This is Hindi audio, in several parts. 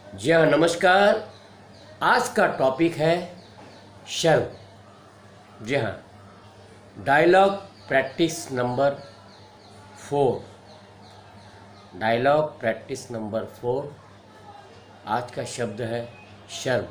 जी हाँ, नमस्कार। आज का टॉपिक है शर्म। जी हाँ, dialogue practice number 4। Dialogue practice number 4। आज का शब्द है शर्म।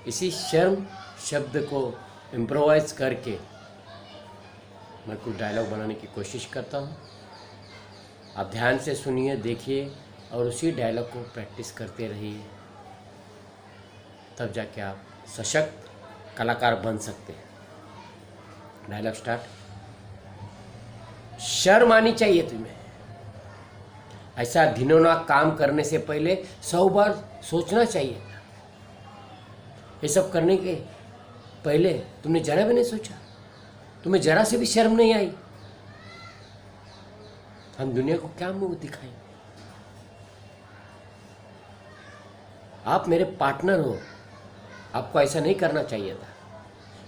इसी शर्म शब्द को इम्प्रोवाइज करके मैं कुछ डायलॉग बनाने की कोशिश करता हूँ। आप ध्यान से सुनिए, देखिए और उसी डायलॉग को प्रैक्टिस करते रहिए, तब जाके आप सशक्त कलाकार बन सकते हैं। Dialogue start. शर्म आनी चाहिए तुम्हें। ऐसा घिनौना काम करने से पहले 100 बार सोचना चाहिए था। ये सब करने के पहले तुमने जरा भी नहीं सोचा, तुम्हें जरा से भी शर्म नहीं आई। हम दुनिया को क्या मुंह दिखाएं? आप मेरे पार्टनर हो, आपको ऐसा नहीं करना चाहिए था,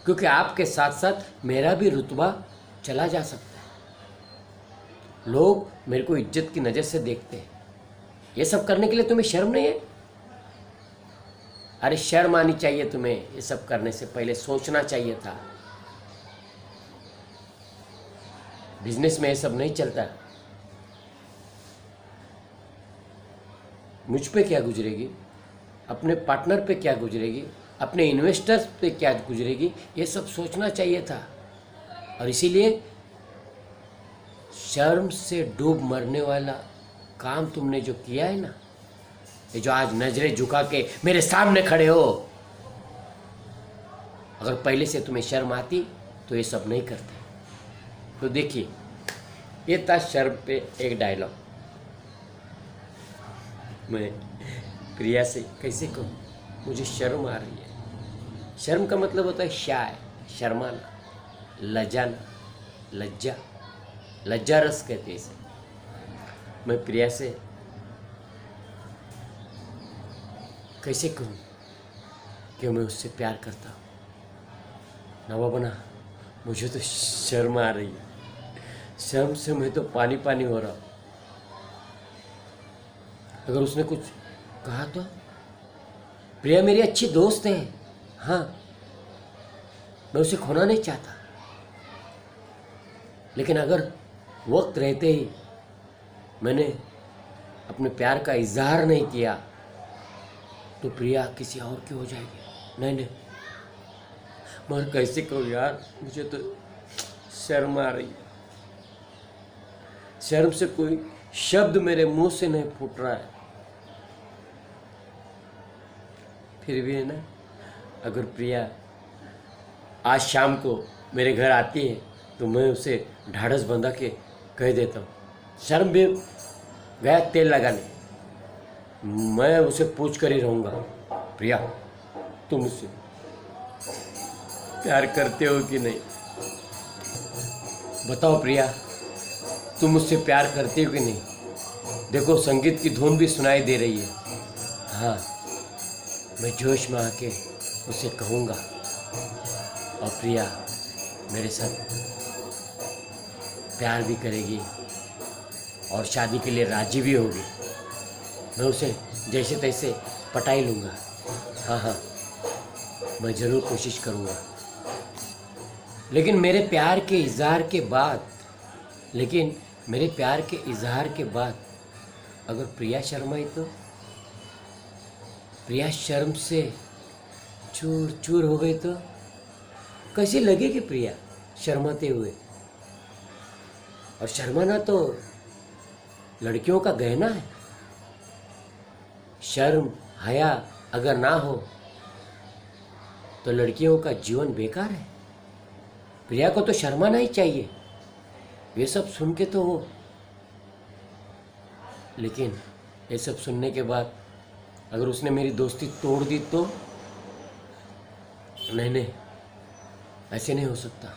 क्योंकि आपके साथ साथ मेरा भी रुतबा चला जा सकता है। लोग मेरे को इज्जत की नज़र से देखते हैं। ये सब करने के लिए तुम्हें शर्म नहीं है? अरे शर्म आनी चाहिए तुम्हें। ये सब करने से पहले सोचना चाहिए था। बिजनेस में ये सब नहीं चलता। मुझ पे क्या गुजरेगी, अपने पार्टनर पे क्या गुजरेगी, अपने इन्वेस्टर्स पे क्या गुजरेगी, ये सब सोचना चाहिए था। और इसीलिए शर्म से डूब मरने वाला काम तुमने जो किया है ना, ये जो आज नजरें झुका के मेरे सामने खड़े हो, अगर पहले से तुम्हें शर्म आती तो ये सब नहीं करते। तो देखिए, ये था शर्म पे एक डायलॉग। मैं प्रिया से कैसे कहूँ, मुझे शर्म आ रही है। शर्म का मतलब होता है शाय, शर्माना, लजाना, लज्जा, लज्जा रस कहते हैं इसे। मैं प्रिया से कैसे कहूँ कि मैं उससे प्यार करता हूँ। नवाबना, मुझे तो शर्म आ रही है। शर्म से मैं तो पानी पानी हो रहा हूँ। अगर उसने कुछ कहा तो? प्रिया मेरी अच्छी दोस्त है, हाँ, मैं उसे खोना नहीं चाहता, लेकिन अगर वक्त रहते ही मैंने अपने प्यार का इजहार नहीं किया तो प्रिया किसी और की हो जाएगी। नहीं नहीं, मगर कैसे कहूँ यार, मुझे तो शर्म आ रही है। शर्म से कोई शब्द मेरे मुंह से नहीं फूट रहा है। फिर भी है ना, अगर प्रिया आज शाम को मेरे घर आती है तो मैं उसे ढाढ़स बंधा के कह देता हूँ। शर्म भी गया तेल लगाने, मैं उसे पूछ कर ही रहूँगा, प्रिया तुम मुझसे प्यार करते हो कि नहीं? बताओ प्रिया, तुम मुझसे प्यार करते हो कि नहीं? देखो, संगीत की धुन भी सुनाई दे रही है। हाँ, मैं जोश में आके उसे कहूँगा और प्रिया मेरे साथ प्यार भी करेगी और शादी के लिए राजी भी होगी। मैं उसे जैसे तैसे पटा ही लूँगा। हाँ हाँ, मैं ज़रूर कोशिश करूँगा। लेकिन मेरे प्यार के इजहार के बाद अगर प्रिया शर्माई तो? प्रिया शर्म से चूर चूर हो गई तो कैसी लगेगी प्रिया शर्माते हुए? और शर्माना तो लड़कियों का गहना है। शर्म हया अगर ना हो तो लड़कियों का जीवन बेकार है। प्रिया को तो शर्माना ही चाहिए। ये सब सुन के तो वो, लेकिन ये सब सुनने के बाद अगर उसने मेरी दोस्ती तोड़ दी तो? नहीं नहीं, ऐसे नहीं हो सकता।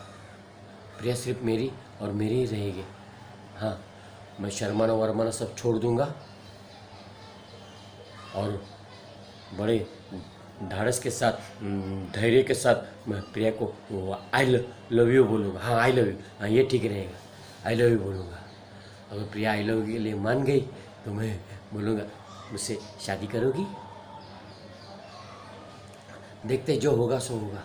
प्रिया सिर्फ मेरी और मेरी ही रहेगी। हाँ, मैं शर्माना वरमाना सब छोड़ दूंगा और बड़े ढाढ़स के साथ, धैर्य के साथ मैं प्रिया को आई लव यू बोलूँगा। हाँ, आई लव यू, हाँ ये ठीक रहेगा, आई लव यू बोलूँगा। अगर प्रिया आई लव यू के लिए मान गई तो मैं बोलूँगा, मुझसे शादी करोगी? देखते जो होगा सो होगा।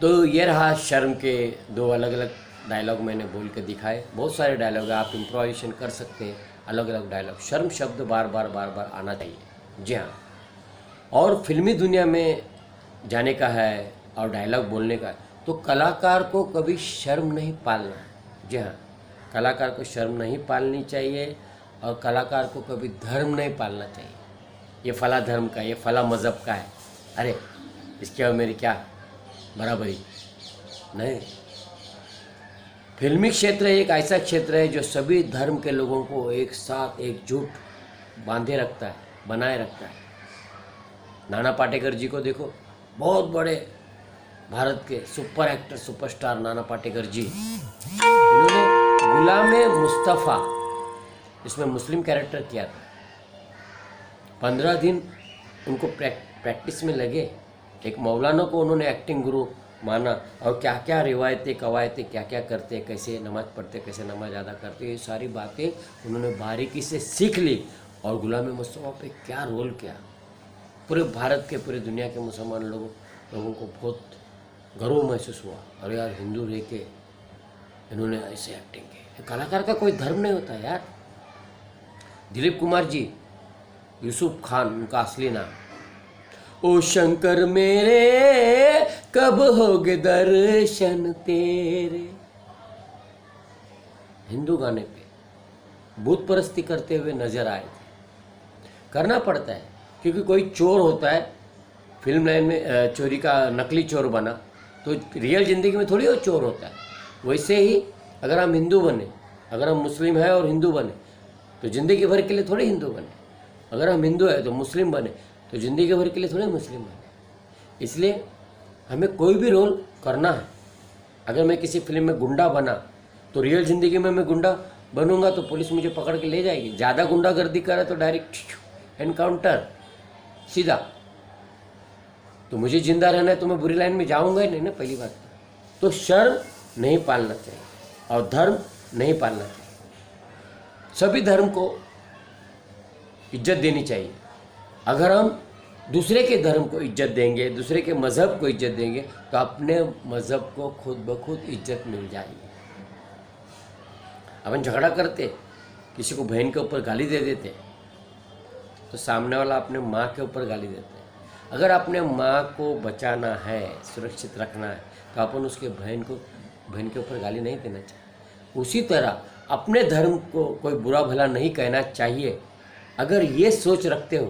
तो ये रहा शर्म के दो अलग अलग डायलॉग मैंने बोल के दिखाए। बहुत सारे डायलॉग है, आप इम्प्रोवाइजेशन कर सकते हैं, अलग अलग डायलॉग। शर्म शब्द बार बार आना चाहिए, जी हाँ। और फिल्मी दुनिया में जाने का है और डायलॉग बोलने का है, तो कलाकार को कभी शर्म नहीं पालना है, जी हाँ। कलाकार को शर्म नहीं पालनी चाहिए और कलाकार को कभी धर्म नहीं पालना चाहिए। ये फला धर्म का, ये फला मज़हब का है, अरे इसके और मेरी क्या बराबरी नहीं। फिल्मी क्षेत्र एक ऐसा क्षेत्र है जो सभी धर्म के लोगों को एक साथ एकजुट बांधे रखता है, बनाए रखता है। नाना पाटेकर जी को देखो, बहुत बड़े भारत के super actor superstar Nana Patekar जी, इन्होंने गुलाम मुस्तफ़ा इसमें मुस्लिम कैरेक्टर किया था। 15 दिन उनको प्रैक्टिस में लगे। एक मौलाना को उन्होंने एक्टिंग गुरु माना और क्या क्या रिवायतें कवायतें क्या क्या करते, कैसे नमाज पढ़ते, कैसे नमाज अदा करते, ये सारी बातें उन्होंने बारीकी से सीख ली और गुलाम मुस्तफ़ा पे क्या रोल किया। पूरे भारत के, पूरे दुनिया के मुसलमान लोगों को बहुत गर्व महसूस हुआ। और यार हिंदू रह के इन्होंने ऐसे एक्टिंग की। कलाकार का कोई धर्म नहीं होता यार। दिलीप कुमार जी, यूसुफ खान उनका असली नाम। ओ शंकर मेरे कब होगे दर्शन तेरे, हिंदू गाने पे भूत परस्ती करते हुए नजर आए थे। करना पड़ता है क्योंकि कोई चोर होता है फिल्म लाइन में, चोरी का नकली चोर बना, तो रियल ज़िंदगी में थोड़ी वो चोर होता है। वैसे ही अगर हम हिंदू बने, अगर हम मुस्लिम हैं और हिंदू बने तो ज़िंदगी भर के लिए थोड़े हिंदू बने। अगर हम हिंदू है तो मुस्लिम बने तो ज़िंदगी भर के लिए थोड़े मुस्लिम बने। इसलिए हमें कोई भी रोल करना है। अगर मैं किसी फिल्म में गुंडा बना तो रियल ज़िंदगी में मैं गुंडा बनूंगा तो पुलिस मुझे पकड़ के ले जाएगी। ज़्यादा गुंडागर्दी करे तो डायरेक्ट एनकाउंटर सीधा। तो मुझे जिंदा रहना है तो मैं बुरी लाइन में जाऊंगा ही नहीं ना, पहली बात। तो शर्म नहीं पालना चाहिए और धर्म नहीं पालना चाहिए। सभी धर्म को इज्जत देनी चाहिए। अगर हम दूसरे के धर्म को इज्जत देंगे, दूसरे के मज़हब को इज्जत देंगे तो अपने मज़हब को खुद ब खुद इज्जत मिल जाएगी। अपन झगड़ा करते, किसी को बहन के ऊपर गाली दे देते तो सामने वाला अपने माँ के ऊपर गाली देते हैं। अगर अपने माँ को बचाना है, सुरक्षित रखना है तो अपन उसके बहन के ऊपर गाली नहीं देना चाहिए। उसी तरह अपने धर्म को कोई बुरा भला नहीं कहना चाहिए। अगर ये सोच रखते हो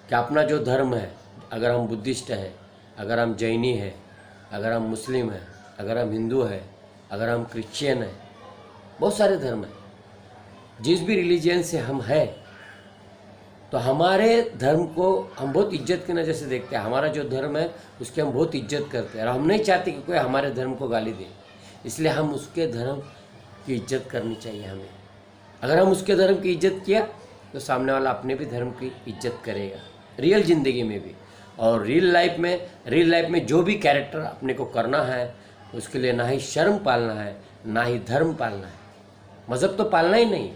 कि अपना जो धर्म है, अगर हम बुद्धिस्ट हैं, अगर हम जैनी हैं, अगर हम मुस्लिम हैं, अगर हम हिंदू हैं, अगर हम क्रिश्चियन हैं, बहुत सारे धर्म हैं, जिस भी रिलीजियन से हम हैं, तो हमारे धर्म को हम बहुत इज्जत की नज़र से देखते हैं। हमारा जो धर्म है उसकी हम बहुत इज्जत करते हैं और हम नहीं चाहते कि कोई हमारे धर्म को गाली दे। इसलिए हम उसके धर्म की इज्जत करनी चाहिए हमें। अगर हम उसके धर्म की इज्जत किया तो सामने वाला अपने भी धर्म की इज्जत करेगा, रियल ज़िंदगी में भी। और रियल लाइफ में जो भी कैरेक्टर अपने को करना है उसके लिए ना ही शर्म पालना है, ना ही धर्म पालना है। मज़हब तो पालना ही नहीं।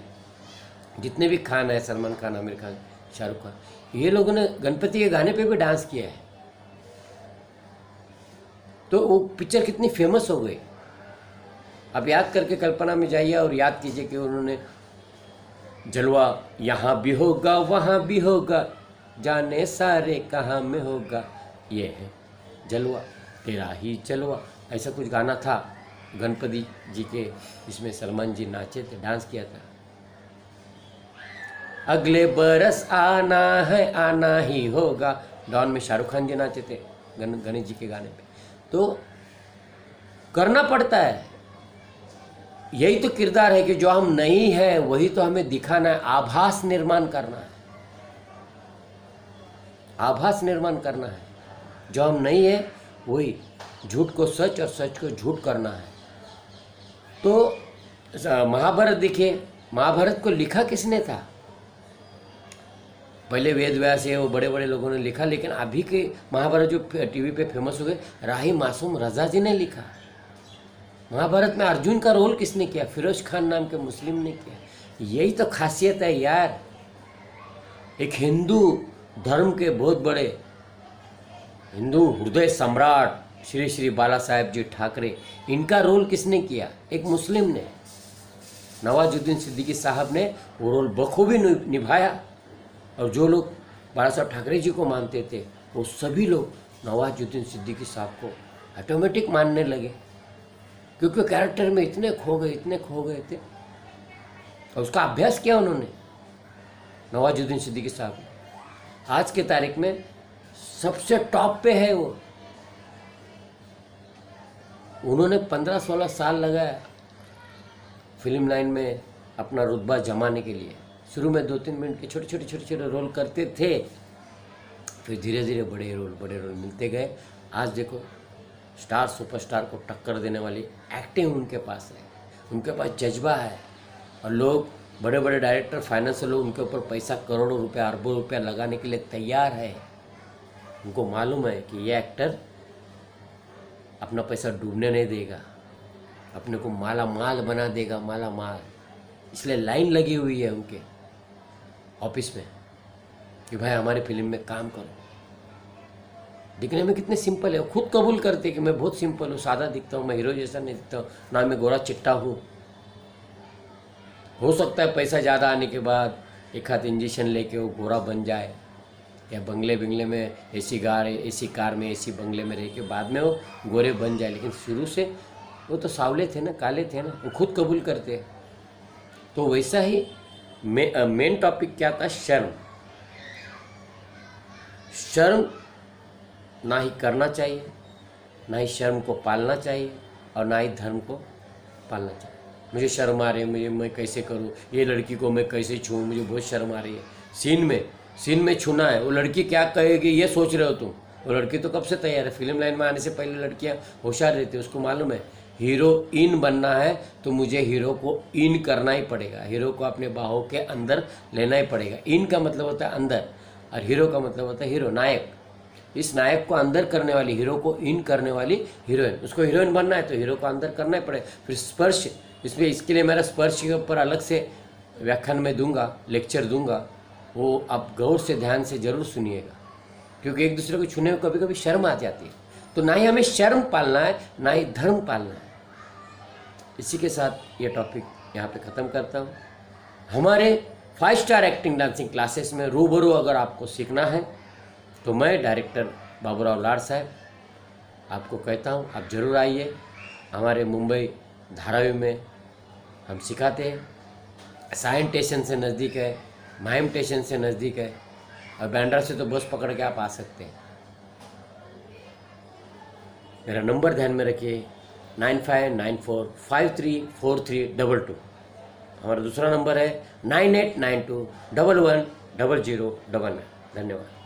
जितने भी खान है, सलमान खान, आमिर खान, शाहरुख खान, ये लोगों ने गणपति के गाने पे भी डांस किया है। तो वो पिक्चर कितनी फेमस हो गई। आप याद करके कल्पना में जाइए और याद कीजिए कि उन्होंने जलवा यहाँ भी होगा वहाँ भी होगा, जाने सारे कहाँ में होगा, ये है जलवा तेरा ही जलवा, ऐसा कुछ गाना था गणपति जी के, जिसमें सलमान जी नाचे थे, डांस किया था। अगले बरस आना है आना ही होगा, डॉन में शाहरुख खान जी नाचे थे गणेश जी के गाने पे। तो करना पड़ता है। यही तो किरदार है कि जो हम नहीं है वही तो हमें दिखाना है, आभास निर्माण करना है, आभास निर्माण करना है। जो हम नहीं है वही, झूठ को सच और सच को झूठ करना है। तो महाभारत देखिए, महाभारत को लिखा किसने था? पहले वेद व्यास है, वो बड़े बड़े लोगों ने लिखा, लेकिन अभी के महाभारत जो टीवी पे फेमस हो गए, राही मासूम रजा जी ने लिखा। महाभारत में अर्जुन का रोल किसने किया? फिरोज खान नाम के मुस्लिम ने किया। यही तो खासियत है यार, एक हिंदू धर्म के बहुत बड़े हिंदू हृदय सम्राट श्री श्री बाला साहेब जी ठाकरे, इनका रोल किसने किया? एक मुस्लिम ने। नवाजुद्दीन सिद्दीकी साहब ने वो रोल बखूबी निभाया। और जो लोग बाला साहब ठाकरे जी को मानते थे वो सभी लोग नवाजुद्दीन सिद्दीकी साहब को ऑटोमेटिक मानने लगे, क्योंकि कैरेक्टर में इतने खो गए थे। और उसका अभ्यास किया उन्होंने, नवाजुद्दीन सिद्दीकी साहब ने। आज के तारीख में सबसे टॉप पे है वो। उन्होंने 15-16 साल लगाया फिल्म लाइन में अपना रुतबा जमाने के लिए। शुरू में 2-3 मिनट के छोटे रोल करते थे, फिर धीरे धीरे बड़े रोल मिलते गए। आज देखो स्टार सुपरस्टार को टक्कर देने वाली एक्टिंग उनके पास है, उनके पास जज्बा है। और लोग बड़े बड़े डायरेक्टर, फाइनेंशियल लोग उनके ऊपर पैसा करोड़ों रुपया, अरबों रुपया लगाने के लिए तैयार है। उनको मालूम है कि ये एक्टर अपना पैसा डूबने नहीं देगा, अपने को माला माल बना देगा, माला माल। इसलिए लाइन लगी हुई है उनके ऑफिस में कि भाई हमारी फिल्म में काम करो। दिखने में कितने सिंपल है, खुद कबूल करते कि मैं बहुत सिंपल हूँ, सादा दिखता हूँ, मैं हीरो जैसा नहीं दिखता हूँ, ना मैं गोरा चिट्टा हूँ। हो सकता है पैसा ज़्यादा आने के बाद एक हाथ इंजेक्शन लेके वो गोरा बन जाए, या बंगले में एसी कार में एसी बंगले में रह के बाद में वो गोरे बन जाए। लेकिन शुरू से वो तो सावले थे ना, काले थे ना, वो खुद कबूल करते। तो वैसा ही मेन टॉपिक क्या था? शर्म ना ही करना चाहिए, ना ही शर्म को पालना चाहिए, और ना ही धर्म को पालना चाहिए। मुझे शर्म आ रही है, मैं कैसे करूं, ये लड़की को मैं कैसे छूऊं, मुझे बहुत शर्म आ रही है। सीन में छूना है, वो लड़की क्या कहेगी ये सोच रहे हो तुम। वो लड़की तो कब से तैयार है, फिल्म लाइन में आने से पहले लड़कियां होशियार रहती है, उसको मालूम है हीरो इन बनना है तो मुझे हीरो को इन करना ही पड़ेगा, हीरो को अपने बाहों के अंदर लेना ही पड़ेगा। इन का मतलब होता है अंदर, और हीरो का मतलब होता है हीरो, नायक। इस नायक को अंदर करने वाली, हीरो को इन करने वाली हीरोइन, उसको हीरोइन बनना है तो हीरो को अंदर करना ही पड़ेगा। फिर स्पर्श, इसके लिए मेरा स्पर्श के ऊपर अलग से व्याख्यान में दूंगा, लेक्चर दूंगा, वो आप गौर से ध्यान से जरूर सुनिएगा, क्योंकि एक दूसरे को छूने में कभी कभी शर्म आ जाती है। तो ना ही हमें शर्म पालना है, ना ही धर्म पालना है। इसी के साथ ये टॉपिक यहाँ पे ख़त्म करता हूँ। हमारे 5 स्टार एक्टिंग डांसिंग क्लासेस में रूबरू अगर आपको सीखना है तो मैं डायरेक्टर बाबूराव लाड साहब आपको कहता हूँ, आप ज़रूर आइए। हमारे मुंबई धारावी में हम सिखाते हैं। सायन स्टेशन से नज़दीक है, माहिम स्टेशन से नज़दीक है, और बैंड्रा से तो बस पकड़ के आप आ सकते हैं। मेरा नंबर ध्यान में रखिए, 9594534322। हमारा दूसरा नंबर है 9892110099। धन्यवाद।